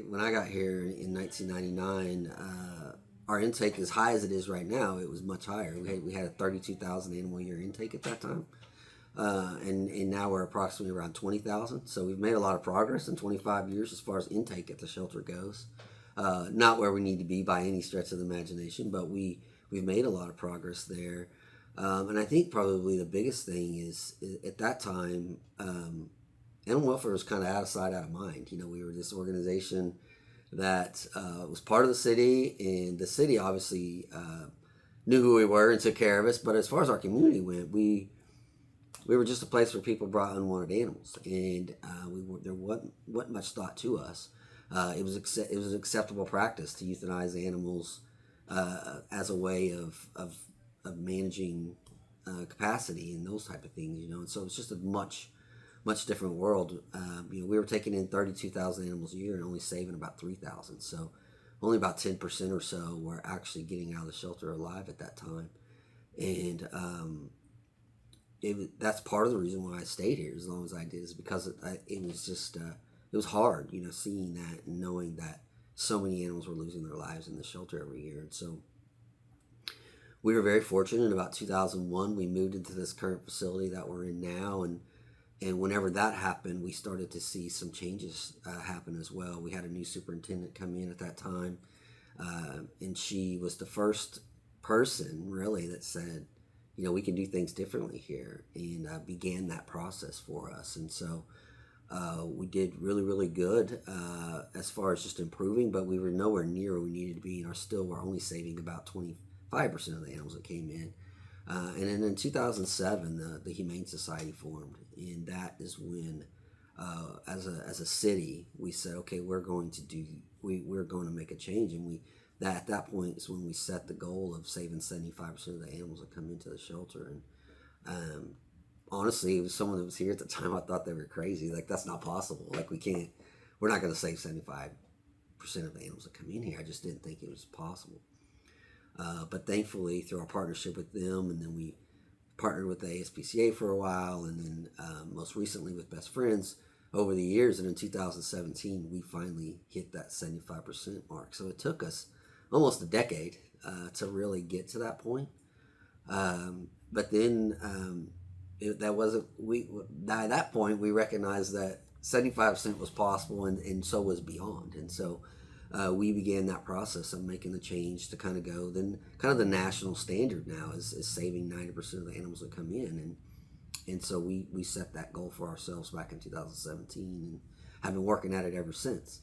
when I got here in 1999, our intake, as high as it is right now, it was much higher. We had a 32,000 animal a year intake at that time, and now we're approximately around 20,000. So we've made a lot of progress in 25 years as far as intake at the shelter goes. Not where we need to be by any stretch of the imagination, but we've made a lot of progress there. And I think probably the biggest thing is at that time, animal welfare was kind of out of sight, out of mind. We were this organization that was part of the city, and the city obviously knew who we were and took care of us. But as far as our community went, we were just a place where people brought unwanted animals, and there wasn't much thought to us. It was acceptable practice to euthanize animals as a way of managing capacity and those type of things, and so it's just a much different world. We were taking in 32,000 animals a year and only saving about 3,000, so only about 10% or so were actually getting out of the shelter alive at that time. And that's part of the reason why I stayed here as long as I did, is because it was just it was hard, seeing that and knowing that so many animals were losing their lives in the shelter every year. And so we were very fortunate. In about 2001, we moved into this current facility that we're in now, and whenever that happened, we started to see some changes happen as well. We had a new superintendent come in at that time, and she was the first person really that said, we can do things differently here, and began that process for us. And so we did really, really good as far as just improving, but we were nowhere near where we needed to be, and we're only saving about 25% of the animals that came in. And then in 2007, the Humane Society formed, and that is when, as a city, we said, okay, we're going to make a change, and at that point is when we set the goal of saving 75% of the animals that come into the shelter. And honestly, it was someone that was here at the time. I thought they were crazy. Like, that's not possible. Like, we're not going to save 75% of the animals that come in here. I just didn't think it was possible. But thankfully, through our partnership with them, and then we partnered with the ASPCA for a while, and then most recently with Best Friends over the years, and in 2017, we finally hit that 75% mark. So it took us almost a decade to really get to that point. But then by that point, we recognized that 75% was possible, and so was beyond. And so we began that process of making the change to kind of go. Then kind of the national standard now is saving 90% of the animals that come in. And so we set that goal for ourselves back in 2017 and have been working at it ever since.